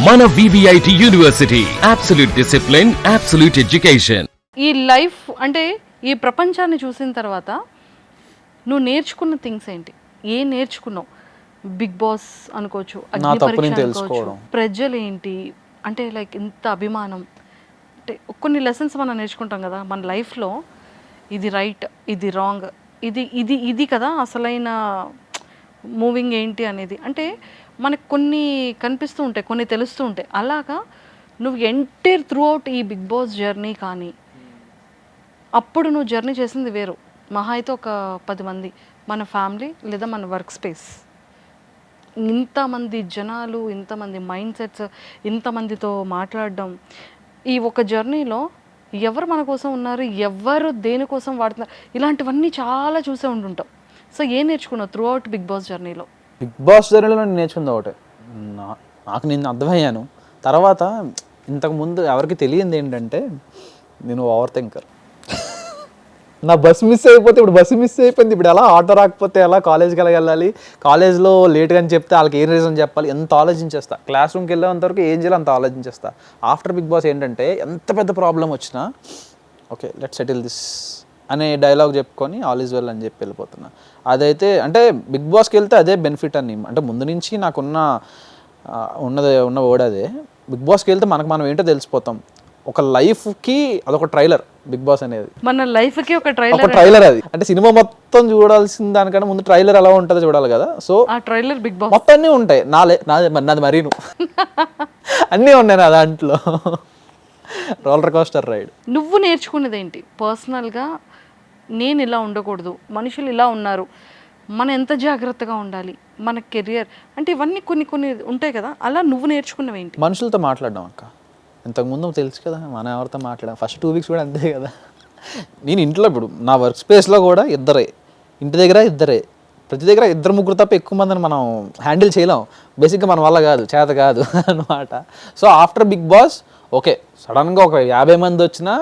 మన VVIT university absolute discipline, absolute education. ఈ life అంటే ఈ ప్రపంచాన్ని చూసిన తర్వాత నువ్వు నేర్చుకున్న థింగ్స్ ఏంటి? ఏం నేర్చుకున్నావు? బిగ్ బాస్ అనుకోవచ్చు, అగ్ని పరీక్ష అనుకోవచ్చు, ప్రజలు ఏంటి అంటే లైక్ ఇంత అభిమానం అంటే కొన్ని లెసన్స్ మనం నేర్చుకుంటాం కదా మన లైఫ్లో. ఇది రైట్, ఇది రాంగ్, ఇది ఇది ఇది కదా అసలైన మూవింగ్ ఏంటి అనేది. అంటే మనకు కొన్ని కనిపిస్తూ ఉంటాయి, కొన్ని తెలుస్తూ ఉంటాయి. అలాగా నువ్వు ఎంటైర్ త్రూ అవుట్ ఈ బిగ్ బాస్ జర్నీ కానీ అప్పుడు నువ్వు జర్నీ చేసింది వేరు. మహా అయితే ఒక 10 మంది, మన ఫ్యామిలీ లేదా మన వర్క్ స్పేస్, ఇంతమంది జనాలు, ఇంతమంది మైండ్ సెట్స్, ఇంతమందితో మాట్లాడడం, ఈ ఒక జర్నీలో ఎవరు మన కోసం ఉన్నారు, ఎవరు దేనికోసం వాడుతున్నారు, ఇలాంటివన్నీ చాలా చూసే ఉంటుంటాం. సో ఏం నేర్చుకున్నావు త్రూ అవుట్ బిగ్ బాస్ జర్నీలో? బిగ్ బాస్ జర్నీలో నేను నేర్చుకుంది ఒకటే, నాకు నేను అర్థమయ్యాను. తర్వాత ఇంతకుముందు ఎవరికి తెలియంది ఏంటంటే నేను ఓవర్ థింకర్. నా బస్సు మిస్ అయిపోతే, ఇప్పుడు బస్సు మిస్ అయిపోయింది, ఇప్పుడు ఎలా ఆటో రాకపోతే ఎలా, కాలేజ్కి ఎలా వెళ్ళాలి, కాలేజ్లో లేట్గా అని చెప్తే వాళ్ళకి ఏం రీజన్ చెప్పాలి, ఎంత ఆలోచించేస్తా. క్లాస్ రూమ్కి వెళ్ళేంతవరకు ఏం చేయాలి అంత ఆలోచించేస్తా. ఆఫ్టర్ బిగ్ బాస్ ఏంటంటే ఎంత పెద్ద ప్రాబ్లం వచ్చినా ఓకే లెట్స్ సెటిల్ దిస్ అనే డైలాగ్ చెప్పుకొని ఆల్ ఈజ్ వెల్ అని చెప్పి వెళ్ళిపోతున్నా. అదైతే అంటే బిగ్ బాస్కి వెళ్తే అదే బెనిఫిట్ అని, అంటే ముందు నుంచి నాకున్న ఉన్న వర్డ్ అదే. బిగ్ బాస్కి వెళ్తే మనకు మనం ఏంటో తెలిసిపోతాం. ఒక లైఫ్కి అదొక ట్రైలర్ బిగ్ బాస్ అనేది, మన లైఫ్కి ఒక ట్రైలర్ అది. అంటే సినిమా మొత్తం చూడాల్సిన దానికన్నా ముందు ట్రైలర్ ఎలా ఉంటుందో చూడాలి కదా. సో ఆ ట్రైలర్ బిగ్ బాస్ మొత్తం అన్నీ ఉంటాయి. నాది మరీను అన్నీ ఉన్నాయి నా దాంట్లో. Roller coaster ride. నువ్వు నేర్చుకున్నది ఏంటి పర్సనల్గా? నేను ఇలా ఉండకూడదు, మనుషులు ఇలా ఉన్నారు, మనం ఎంత జాగ్రత్తగా ఉండాలి, మన కెరియర్ అంటే ఇవన్నీ కొన్ని కొన్ని ఉంటాయి కదా. అలా నువ్వు నేర్చుకున్నవి ఏంటి? మనుషులతో మాట్లాడడం అక్క. ఇంతకుముందు తెలుసు కదా మనం ఎవరితో మాట్లాడాం. ఫస్ట్ 2 వీక్స్ కూడా అంతే కదా. నేను ఇంట్లో ఇప్పుడు నా వర్క్ స్పేస్లో కూడా ఇద్దరే, ఇంటి దగ్గర ఇద్దరే, ప్రతి దగ్గర 2-3 తప్ప ఎక్కువ మందిని మనం హ్యాండిల్ చేయలేం. బేసిక్గా మన వల్ల కాదు, చేత కాదు అనమాట. So after Bigg Boss okay సడన్గా ఒక 50 మంది వచ్చినా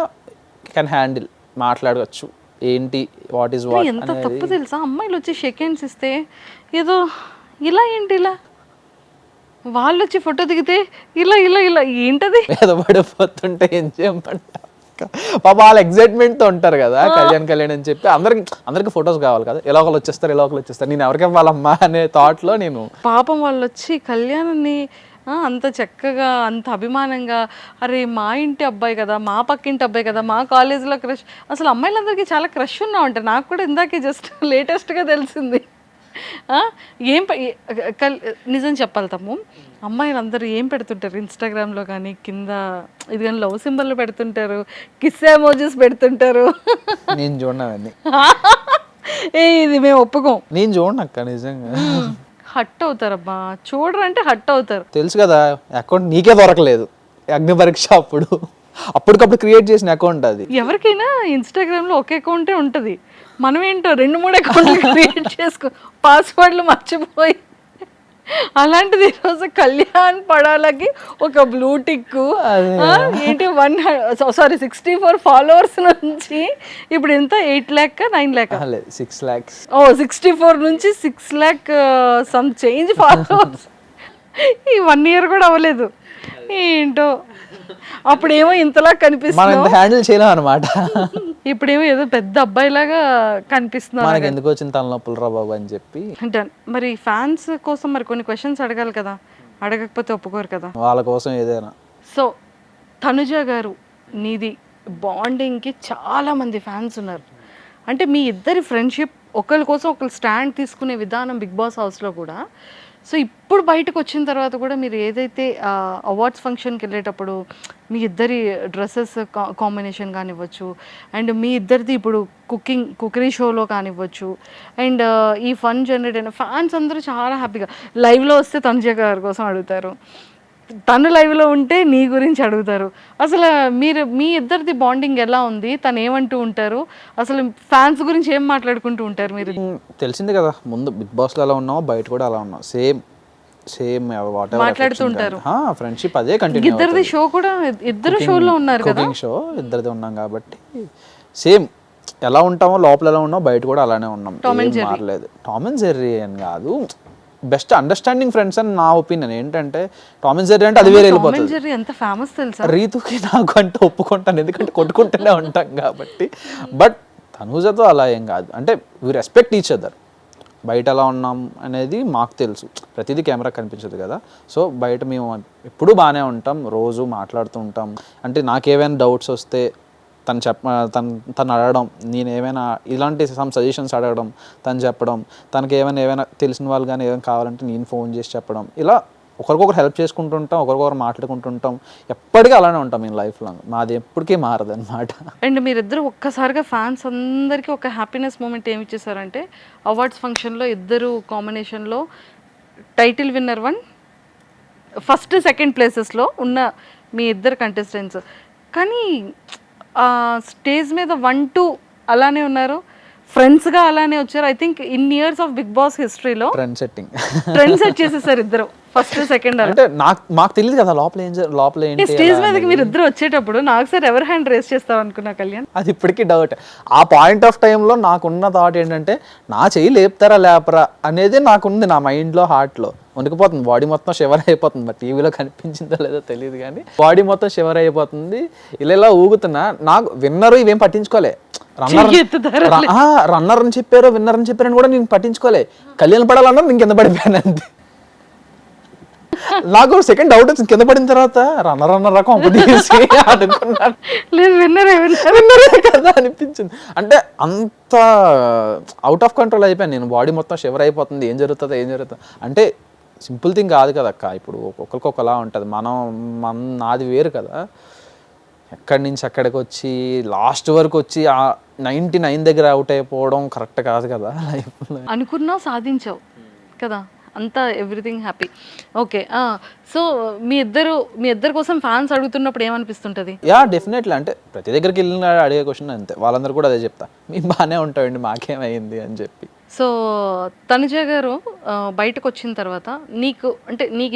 కెన్ హ్యాండిల్, మాట్లాడవచ్చు ఏంటి వాట్ ఈస్ వాట్. ఎంత తప్పు తెలుసా, అమ్మాయిలు వచ్చి సెకండ్స్ ఇస్తే ఏదో ఇలా ఏంటి ఇలా, వాళ్ళు వచ్చి ఫోటో దిగితే ఇలా ఇలా ఇలా ఏంటది ఏదో పడిపోతుంటే ఏం చేయమంట. పాప వాళ్ళు ఎగ్జైట్మెంట్తో ఉంటారు కదా, కళ్యాణ్ అని చెప్పి అందరికి ఫొటోస్ కావాలి కదా, ఎలా ఒకళ్ళు వచ్చేస్తారు, నేను ఎవరికి ఇవ్వాలమ్మా అనే థాట్లో నేను. పాపం వాళ్ళు వచ్చి కళ్యాణ్ని అంత చక్కగా అంత అభిమానంగా, అరే మా ఇంటి అబ్బాయి కదా, మా పక్కింటి అబ్బాయి కదా, మా కాలేజీలో క్రష్. అసలు అమ్మాయిలందరికీ చాలా క్రష్ ఉన్నా ఉంటాయి. నాకు కూడా ఇందాకే జస్ట్ లేటెస్ట్గా తెలిసింది. ఏం నిజం చెప్పాలి తమ్ము, అమ్మాయిలందరూ ఏం పెడుతుంటారు ఇన్స్టాగ్రామ్లో కానీ కింద ఇది కానీ లవ్ సింబల్ పెడుతుంటారు, కిస్ ఎమోజీస్ పెడుతుంటారు. నేను చూడనవన్నీ ఇది మేము ఒప్పుకోం. నేను చూడనక్క నిజంగా. హట్ అవుతారబ్బా, చూడరంటే హట్ అవుతారు. తెలుసు కదా అకౌంట్ నీకే దొరకలేదు అగ్ని పరీక్ష అప్పటికప్పుడు క్రియేట్ చేసిన అకౌంట్ అది. ఎవరికైనా ఇన్స్టాగ్రామ్లో ఒక అకౌంటే ఉంటుంది, మనం ఏంటో 2-3 అకౌంట్లు క్రియేట్ చేసుకో, పాస్వర్డ్లు మర్చిపోయి. అలాంటిది ఈరోజు కళ్యాణ్ పడాలకి ఒక బ్లూ టిక్ ఏంటి 64 ఫాలోవర్స్ నుంచి ఇప్పుడు ఎంత 8 lakh 9 lakh 6 lakhs 64 నుంచి 6 lakh సమ్ చేంజ్ ఫాలోవర్స్. ఈ 1 year కూడా అవ్వలేదు. ఏంటో అప్పుడేమో ఇంతలా కనిపిస్తుంది, హ్యాండిల్ చేయలేం అనమాట. ఇప్పుడేమో ఏదో పెద్ద అబ్బాయిలాగా కనిపిస్తున్నారు. మనకి ఎందుకు వచ్చిన తలనొప్పులు రా బాబు అని చెప్పి. మరి ఫ్యాన్స్ కోసం మరి కొన్ని క్వశ్చన్స్ అడగాలి కదా, అడగకపోతే ఒప్పుకోరు కదా వాళ్ళ కోసం ఏదైనా. సో తనుజ గారు, నీది బాండింగ్కి చాలా మంది ఫ్యాన్స్ ఉన్నారు. అంటే మీ ఇద్దరి ఫ్రెండ్షిప్, ఒకరి కోసం ఒకరు స్టాండ్ తీసుకునే విధానం బిగ్ బాస్ హౌస్లో కూడా. సో ఇప్పుడు బయటకు వచ్చిన తర్వాత కూడా మీరు ఏదైతే అవార్డ్స్ ఫంక్షన్కి వెళ్ళేటప్పుడు మీ ఇద్దరి డ్రెస్సెస్ కాంబినేషన్ కానివ్వచ్చు, అండ్ మీ ఇద్దరిది ఇప్పుడు కుకరీ షోలో కానివ్వచ్చు, అండ్ ఈ ఫన్ జనరేట్ అయిన ఫ్యాన్స్ అందరూ చాలా హ్యాపీగా లైవ్లో వస్తే తనుజ గారి కోసం అడుగుతారు, తను లైవ్లో ఉంటే నీ గురించి అడుగుతారు. అసలు మీ ఇద్దరిది బాండింగ్ ఎలా ఉంది, తను ఏమంటూ ఉంటారు, అసలు ఫ్యాన్స్ గురించి ఏం మాట్లాడుకుంటూ ఉంటారు మీరు? తెలిసింది కదా ముందు బిగ్ బాస్లో ఎలా ఉన్నామో బయట కూడా అలా ఉన్నాం, సేమ్ మాట్లాడుతుంటారు. ఫ్రెండ్షిప్ అదే కంటిన్యూ. ఇద్దరిది షో కూడా, ఇద్దరు షోలో ఉన్నారు కదా, కుకింగ్ షో ఇద్దరిది ఉన్నాం కాబట్టి సేమ్ ఎలా ఉంటామో లోపల ఎలా ఉన్నామో బయట కూడా అలానే ఉన్నాం, మారలేదు. టామ్ అండ్ జెర్రీ అని కాదు, బెస్ట్ అండర్స్టాండింగ్ ఫ్రెండ్స్ అని నా ఒపీనియన్. ఏంటంటే టామ్ అండ్ జెర్రీ అంటే అది వేరే వెళ్ళిపోతుంది. జెర్రీ ఎంత ఫేమస్ తెలుసా? రీతుకి నాకు అంటే ఒప్పుకుంటాను, ఎందుకంటే కొట్టుకుంటూనే ఉంటాం కాబట్టి. బట్ తనూజతో అలా ఏం కాదు, అంటే వీ రెస్పెక్ట్ ఈచ్ అదర్. బయట ఎలా ఉన్నాం అనేది మాకు తెలుసు, ప్రతిదీ కెమెరా కనిపించదు కదా. సో బయట మేము ఎప్పుడూ బాగానే ఉంటాం, రోజు మాట్లాడుతూ ఉంటాం. అంటే నాకేమైనా డౌట్స్ వస్తే తను అడగడం, నేను ఏమైనా ఇలాంటి సజెషన్స్ అడగడం, తను చెప్పడం, తనకి ఏమైనా తెలిసిన వాళ్ళు కానీ ఏమైనా కావాలంటే నేను ఫోన్ చేసి చెప్పడం, ఇలా ఒకరికొకరు హెల్ప్ చేసుకుంటుంటాం, ఒకరికొకరు మాట్లాడుకుంటుంటాం. ఎప్పటికీ అలానే ఉంటాం నేను లైఫ్ లాంగ్. మాది ఎప్పటికీ మారదు అనమాట. అండ్ మీరిద్దరు ఒక్కసారిగా ఫ్యాన్స్ అందరికీ ఒక హ్యాపీనెస్ మూమెంట్ ఏమి ఇచ్చేసారంటే అవార్డ్స్ ఫంక్షన్లో ఇద్దరు కాంబినేషన్లో టైటిల్ విన్నర్ 1, ఫస్ట్ సెకండ్ ప్లేసెస్లో ఉన్న మీ ఇద్దరు కంటెస్టెంట్స్. కానీ స్టేజ్ మీద 1, 2 అలానే ఉన్నారు, ఫ్రెండ్స్గా అలానే వచ్చారు. I think in years of Bigg Boss హిస్టరీలో ట్రెండ్ సెట్ చేసేసారు ఇద్దరు, ఫస్ట్ సెకండ్. అంటే నాకు తెలియదు కదా లోపల ఏంటి. స్టేజ్ మీదకి మీరు ఇద్దరు వచ్చేటప్పుడు నాకు సార్ ఎవరు హ్యాండ్ రేస్ చేస్తావు అనుకున్నా కళ్యాణ్. అది ఇప్పటికీ డౌట్. ఆ పాయింట్ ఆఫ్ టైంలో నాకున్న థాట్ ఏంటంటే నా చెయ్యి లేపుతారా లేపరా అనేది నాకుంది నా మైండ్లో, హార్ట్లో. వణికిపోతుంది, బాడీ మొత్తం షివర్ అయిపోతుంది. మరి టీవీలో కనిపించిందో లేదో తెలియదు కానీ బాడీ మొత్తం షివర్ అయిపోతుంది. ఇలా ఊగుతున్నా. నాకు విన్నరు ఇవేం పట్టించుకోలే, రన్నర్ అని చెప్పారు విన్నర్ అని చెప్పారని కూడా నేను పట్టించుకోలే. కళ్యాణ్ పడాలన్నారు, నేను కింద పడిపోయాను అంతే. నాకు సెకండ్ డౌట్ వచ్చింది, కింద పడిన తర్వాత రన్నర్ రకం అనుకున్నాను, లేదు విన్నరే కదా అనిపించింది. అంటే అంత అవుట్ ఆఫ్ కంట్రోల్ అయిపోయాను నేను. బాడీ మొత్తం షివర్ అయిపోతుంది, ఏం జరుగుతుంది అంటే సింపుల్ థింగ్ కాదు కదా అక్క. ఇప్పుడు ఒక్కొక్కలా ఉంటుంది. నాది వేరు కదా. ఎక్కడి నుంచి అక్కడికి వచ్చి లాస్ట్ వరకు వచ్చి 99 దగ్గర అవుట్ అయిపోవడం కరెక్ట్ కాదు కదా లైఫ్లో. అనుకున్నావు, సాధించావు కదా, అంతా ఎవ్రీథింగ్ హ్యాపీ. ఓకే, సో మీ ఇద్దరు కోసం ఫ్యాన్స్ అడుగుతున్నప్పుడు ఏమనిపిస్తుంటుంది? డెఫినెట్లీ. అంటే ప్రతి దగ్గరికి వెళ్ళిన అడిగే క్వశ్చన్ అంతే, వాళ్ళందరూ కూడా అదే చెప్తా, మేము బాగానే ఉంటామండి, మాకేమైంది అని చెప్పి. సో తనుజ గారు బయటకు వచ్చిన తర్వాత నీకు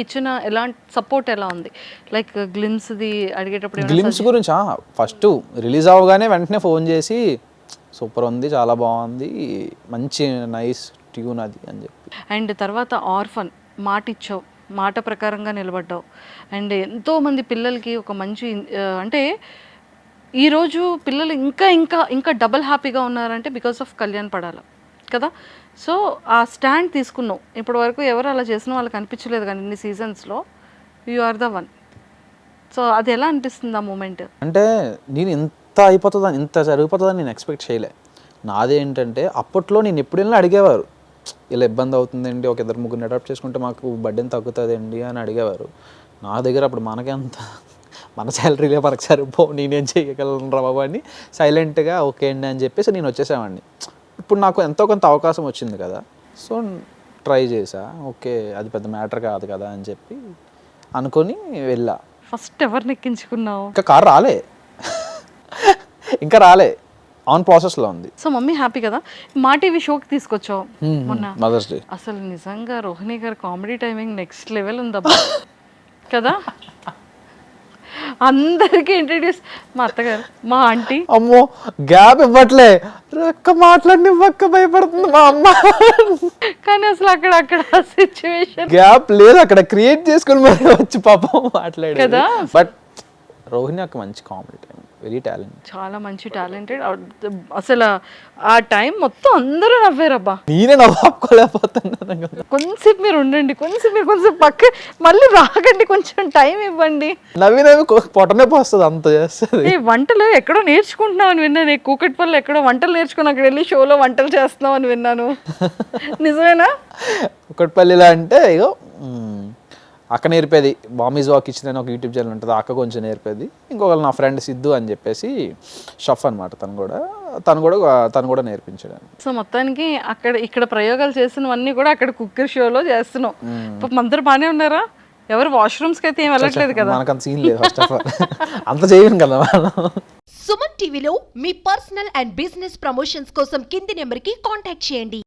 ఇచ్చిన ఎలాంటి సపోర్ట్ ఎలా ఉంది? లైక్ గ్లిమ్స్ది అడిగేటప్పుడు గ్లిమ్స్ గురించి ఫస్ట్ రిలీజ్ అవ్వగానే వెంటనే ఫోన్ చేసి సూపర్ ఉంది, చాలా బాగుంది, మంచి నైస్ ట్యూన్ అది అని చెప్పి. అండ్ తర్వాత ఆర్ఫన్ మాట ఇచ్చావు, మాట ప్రకారంగా నిలబడ్డావు. అండ్ ఎంతోమంది పిల్లలకి ఒక మంచి అంటే ఈరోజు పిల్లలు ఇంకా ఇంకా ఇంకా డబల్ హ్యాపీగా ఉన్నారంటే బికాస్ ఆఫ్ కళ్యాణ్ పడాల కదా. సో ఆ స్టాండ్ తీసుకున్నావు. ఇప్పటి వరకు ఎవరు అలా చేసిన వాళ్ళకి అనిపించలేదు కానీ ఇన్ని సీజన్స్లో you are the one. So అది ఎలా అనిపిస్తుంది ఆ మూమెంట్? అంటే నేను ఇంత అయిపోతుందని, ఇంత జరిగిపోతుందని నేను ఎక్స్పెక్ట్ చేయలే. నాదేంటంటే అప్పట్లో నేను ఎప్పుడు వెళ్ళినా అడిగేవారు, ఇలా ఇబ్బంది అవుతుందండి, ఒక 2-3 అడాప్ట్ చేసుకుంటే మాకు బడ్డెన్ తగ్గుతుందండి అని అడిగేవారు. నా దగ్గర అప్పుడు మన శాలరీలే మనకు సరిపో, నేనేం చేయగలను రా బాబు అని సైలెంట్గా ఓకే అండి అని చెప్పేసి నేను వచ్చేసామండి. ఇప్పుడు నాకు ఎంతో కొంత అవకాశం వచ్చింది కదా, సో ట్రై చేసా. ఓకే అది పెద్ద మ్యాటర్ కాదు కదా అని చెప్పి అనుకొని వెళ్ళా. ఫస్ట్ ఎవరిని ఎక్కించుకున్నావు? ఇంకా కార్ రాలే, ఇంకా రాలే, ఆన్ ప్రాసెస్లో ఉంది. సో మమ్మీ హ్యాపీ కదా. మా టీవీ షోకి తీసుకొచ్చావు మొన్న మదర్స్ డే. అసలు నిజంగా రోహిణి గారు కామెడీ టైమింగ్ నెక్స్ట్ లెవెల్ ఉందబ్బా కదా. అందరికి ఇంట్రడ్యూస్, మా అత్తగారు, మా ఆంటీ. అమ్మో గ్యాప్ ఇవ్వట్లే, ఒక్క మాట్లాడి ఒక్క భయపడుతుంది మా అమ్మ. కానీ అసలు అక్కడ సిచ్యువేషన్ గ్యాప్ లేదు, అక్కడ క్రియేట్ చేసుకుని మరి వచ్చి పాపం మాట్లాడే కదా. బట్ రోహిణి ఒక మంచి కామెడీ టైం, వెరీ టాలెంట్, చాలా మంచి టాలెంటెడ్. అసలు ఆ టైం మొత్తం అందరూ నవ్వారబ్బా. నేనే నవ్వుకోలేకపోతున్నాను. కొంచెంసేపు మీరు ఉండండి, కొంచెం పక్క మళ్ళీ రాకండి, కొంచెం టైం ఇవ్వండి. నవ్వి పొట్టనే పోస్తుంది, అంత చేస్తుంది. వంటలు ఎక్కడో నేర్చుకుంటున్నావు అని విన్నాను, కూకట్పల్లి ఎక్కడో వంటలు నేర్చుకుని అక్కడ వెళ్ళి షోలో వంటలు చేస్తున్నావు అని విన్నాను, నిజమేనా? కూకట్పల్లిలో అంటే ఇగో అక్క నేర్పేది, బామీజ్ వాక్ కిచెన్ అని ఒక యూట్యూబ్ ఛానల్ ఉంటుంది, అక్క కొంచెం నేర్పేది. ఇంకొకరు నా ఫ్రెండ్ సిద్ధు అని చెప్పేసి షఫ్ అనమాట, తను కూడా నేర్పించాడు. సో మొత్తానికి ఇక్కడ ప్రయోగాలు చేసినవన్నీ కూడా అక్కడ కుక్కర్ షోలో చేస్తున్నావు. అందరూ బాగానే ఉన్నారా? ఎవరు వాష్రూమ్స్కి అయితే ఏం వెళ్ళట్లేదు కదా? మనకు అంత సీన్ లేదు, ఫస్ట్ ఆఫ్ ఆల్ అంత చేయను కదా మనం. సుమన్ టీవీలో మీ పర్సనల్ అండ్ బిజినెస్ ప్రమోషన్స్ కోసం కింది నెంబర్కి కాంటాక్ట్ చేయండి.